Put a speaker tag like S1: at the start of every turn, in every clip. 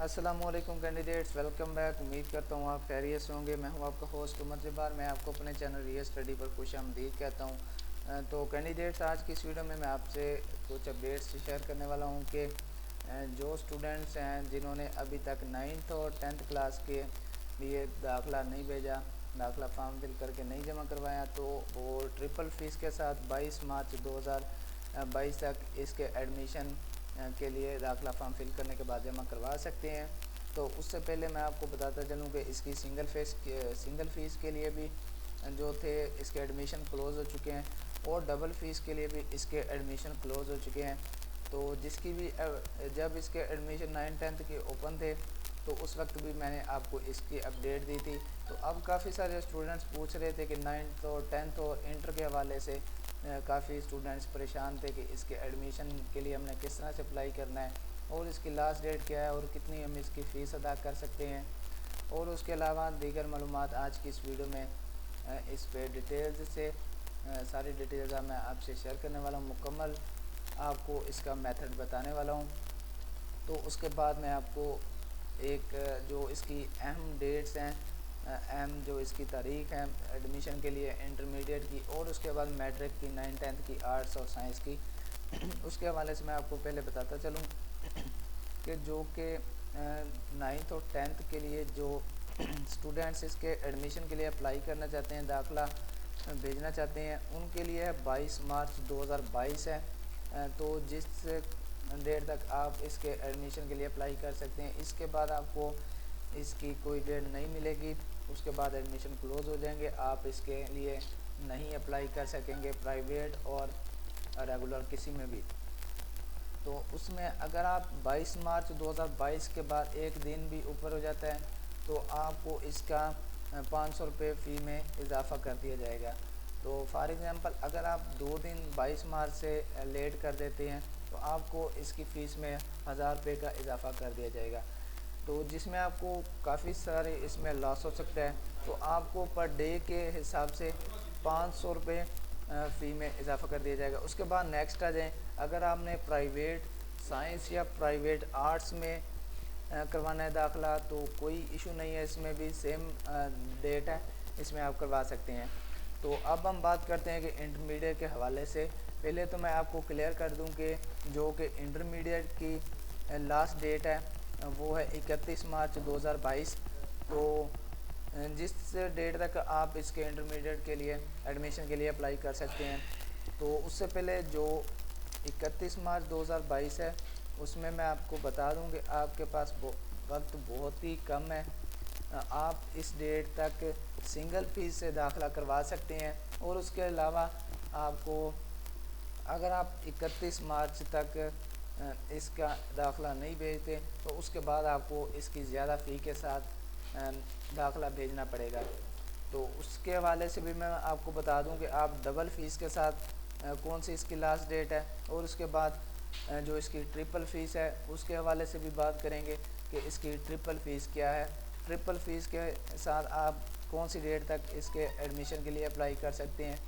S1: अस्सलाम वालेकुम candidates, welcome back. उम्मीद करता हूँ आप खैरियत से होंगे। मैं हूँ आपका होस्ट उमर जब्बार। मैं आपको अपने चैनल रियल स्टडी पर खुशामदीद कहता हूँ। तो कैंडिडेट्स, आज की इस वीडियो में मैं आपसे कुछ अपडेट्स शेयर करने वाला हूँ कि जो स्टूडेंट्स हैं जिन्होंने अभी तक 9th और 10th क्लास के लिए दाखिला नहीं भेजा, दाखिला फॉर्म फिल करके नहीं जमा करवाया, तो वो ट्रिपल फ़ीस के साथ 22 मार्च 2022 तक इसके एडमिशन के लिए दाखिला फॉर्म फिल करने के बाद जमा करवा सकते हैं। तो उससे पहले मैं आपको बताता चलूँ कि इसकी सिंगल फ़ीस के लिए भी जो थे इसके एडमिशन क्लोज़ हो चुके हैं, और डबल फ़ीस के लिए भी इसके एडमिशन क्लोज़ हो चुके हैं। तो जिसकी भी जब इसके एडमिशन 9th-10th के ओपन थे तो उस वक्त भी मैंने आपको इसकी अपडेट दी थी। तो अब काफ़ी सारे स्टूडेंट्स पूछ रहे थे कि 9th और 10th और इंटर के हवाले से काफ़ी स्टूडेंट्स परेशान थे कि इसके एडमिशन के लिए हमने किस तरह से अप्लाई करना है, और इसकी लास्ट डेट क्या है, और कितनी हम इसकी फ़ीस अदा कर सकते हैं। और उसके अलावा दीगर मालूमात आज की इस वीडियो में इस पे डिटेल्स से सारी डिटेल्स मैं आपसे शेयर करने वाला हूँ। मुकम्मल आपको इसका मेथड बताने वाला हूँ। तो उसके बाद मैं आपको एक जो इसकी अहम डेट्स हैं, अहम जो इसकी तारीख है एडमिशन के लिए इंटरमीडिएट की, और उसके बाद मैट्रिक की 9th-10th की आर्ट्स और साइंस की उसके हवाले से मैं आपको पहले बताता चलूँ कि जो कि 9th और 10th के लिए जो स्टूडेंट्स इसके एडमिशन के लिए अप्लाई करना चाहते हैं, दाखिला भेजना चाहते हैं, उनके लिए 22 मार्च 2022 है। तो जिस डेट तक आप इसके एडमिशन के लिए अप्लाई कर सकते हैं, इसके बाद आपको इसकी कोई डेट नहीं मिलेगी। उसके बाद एडमिशन क्लोज़ हो जाएंगे, आप इसके लिए नहीं अप्लाई कर सकेंगे प्राइवेट और रेगुलर किसी में भी। तो उसमें अगर आप 22 मार्च 2022 के बाद एक दिन भी ऊपर हो जाता है तो आपको इसका 500 रुपये फ़ी में इजाफ़ा कर दिया जाएगा। तो फॉर एग्ज़ाम्पल अगर आप 2 दिन 22 मार्च से लेट कर देते हैं तो आपको इसकी फ़ीस में 1000 रुपये का इजाफ़ा कर दिया जाएगा। तो जिसमें आपको काफ़ी सारे इसमें लॉस हो सकता है। तो आपको पर डे के हिसाब से 500 रुपये फ़ी में इजाफ़ा कर दिया जाएगा। उसके बाद नेक्स्ट आ जाएँ, अगर आपने प्राइवेट साइंस या प्राइवेट आर्ट्स में करवाना है दाखिला तो कोई इशू नहीं है, इसमें भी सेम डेट है, इसमें आप करवा सकते हैं। तो अब हम बात करते हैं कि इंटरमीडिएट के हवाले से। पहले तो मैं आपको क्लियर कर दूं कि जो कि इंटरमीडिएट की लास्ट डेट है वो है 31 मार्च 2022। तो जिस डेट तक आप इसके इंटरमीडिएट के लिए एडमिशन के लिए अप्लाई कर सकते हैं, तो उससे पहले जो 31 मार्च 2022 है उसमें मैं आपको बता दूं कि आपके पास वक्त बहुत ही कम है। आप इस डेट तक सिंगल फ़ीस से दाखिला करवा सकते हैं, और उसके अलावा आपको अगर आप 31 मार्च तक इसका दाखिला नहीं भेजते तो उसके बाद आपको इसकी ज़्यादा फ़ी के साथ दाखिला भेजना पड़ेगा। तो उसके हवाले से भी मैं आपको बता दूं कि आप डबल फ़ीस के साथ कौन सी इसकी लास्ट डेट है, और उसके बाद जो इसकी ट्रिपल फ़ीस है उसके हवाले से भी बात करेंगे कि इसकी ट्रिपल फ़ीस क्या है। ट्रिपल फ़ीस के साथ आप कौन सी डेट तक इसके एडमिशन के लिए अप्लाई कर सकते हैं।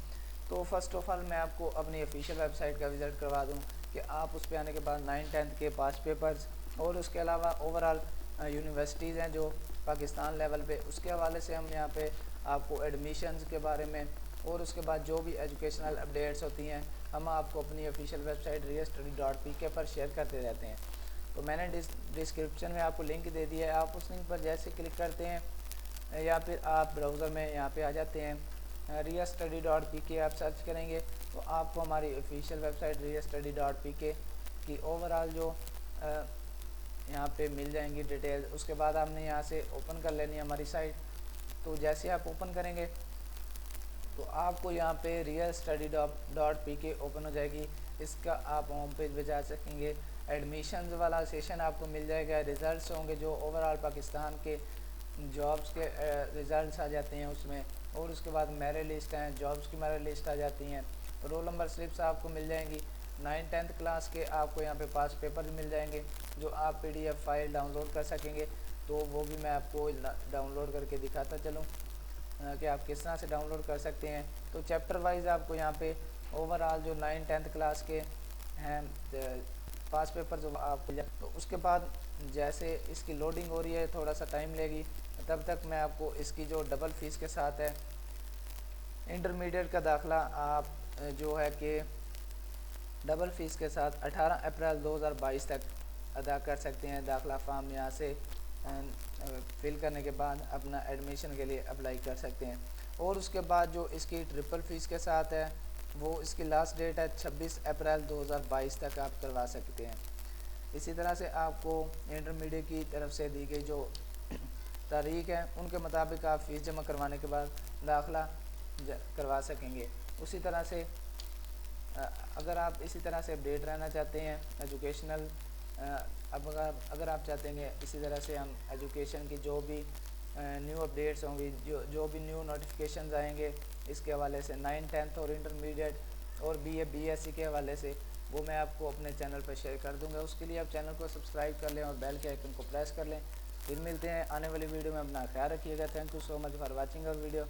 S1: तो फ़र्स्ट ऑफ़ ऑल मैं आपको अपनी ऑफिशियल वेबसाइट का विज़िट करवा दूं कि आप उस पर आने के बाद 9th-10th के पास पेपर्स, और उसके अलावा ओवरऑल यूनिवर्सिटीज़ हैं जो पाकिस्तान लेवल पे, उसके हवाले से हम यहाँ पे आपको एडमिशन्स के बारे में और उसके बाद जो भी एजुकेशनल अपडेट्स होती हैं हम आपको अपनी ऑफिशियल वेबसाइट realstudy.pk पर शेयर करते रहते हैं। तो मैंने डिस्क्रिप्शन में आपको लिंक दे दिया है, आप उस लिंक पर जैसे क्लिक करते हैं या फिर आप ब्राउज़र में यहाँ पे आ जाते हैं realstudy.pk आप सर्च करेंगे तो आपको हमारी ऑफिशियल वेबसाइट realstudy.pk की ओवरऑल जो यहाँ पे मिल जाएंगी डिटेल। उसके बाद आपने यहाँ से ओपन कर लेनी है हमारी साइट। तो जैसे आप ओपन करेंगे तो आपको यहाँ पे realstudy.pk ओपन हो जाएगी। इसका आप होम पेज पे जा सकेंगे। एडमिशन्स वाला सेशन आपको मिल जाएगा, रिज़ल्ट्स होंगे जो ओवरऑल पाकिस्तान के जॉब्स के रिज़ल्ट्स आ जाते हैं उसमें, और उसके बाद मेरिट लिस्ट हैं, जॉब्स की मेरिट लिस्ट आ जाती हैं, रोल नंबर स्लिप्स आपको मिल जाएंगी। 9th-10th क्लास के आपको यहाँ पे पास पेपर मिल जाएंगे जो आप PDF फाइल डाउनलोड कर सकेंगे। तो वो भी मैं आपको डाउनलोड करके दिखाता चलूँ कि आप किस तरह से डाउनलोड कर सकते हैं। तो चैप्टर वाइज आपको यहाँ पे ओवरऑल जो 9th-10th क्लास के हैं पास पेपर जो आपको तो उसके बाद جیسے اس کی لوڈنگ ہو رہی ہے تھوڑا سا ٹائم لے گی، تب تک میں آپ کو اس کی جو ڈبل فیس کے ساتھ ہے انٹرمیڈیٹ کا داخلہ آپ جو ہے کہ ڈبل فیس کے ساتھ 18 اپریل 2022 تک ادا کر سکتے ہیں۔ داخلہ فارم یہاں سے فل کرنے کے بعد اپنا ایڈمیشن کے لیے اپلائی کر سکتے ہیں۔ اور اس کے بعد جو اس کی ٹرپل فیس کے ساتھ ہے وہ اس کی لاسٹ ڈیٹ ہے 26 اپریل 2022 تک آپ کروا سکتے ہیں۔ اسی طرح سے آپ کو انٹرمیڈیٹ کی طرف سے دی گئی جو تاریخ ہے ان کے مطابق آپ فیس جمع کروانے کے بعد داخلہ کروا سکیں گے۔ اسی طرح سے اگر آپ اسی طرح سے اپڈیٹ رہنا چاہتے ہیں ایجوکیشنل، اگر آپ چاہتے ہیں کہ اسی طرح سے ہم ایجوکیشن کی جو بھی نیو اپڈیٹس ہوں گی، جو بھی نیو نوٹیفیکیشنز آئیں گے اس کے حوالے سے 9th 10th اور انٹرمیڈیٹ اور بی ایس سی کے حوالے سے، وہ میں آپ کو اپنے چینل پہ شیئر کر دوں گا۔ اس کے لیے آپ چینل کو سبسکرائب کر لیں اور بیل کے آئیکن کو پریس کر لیں۔ پھر ملتے ہیں آنے والی ویڈیو میں، اپنا خیال رکھیے گا۔ Thank you so much for watching اور ویڈیو۔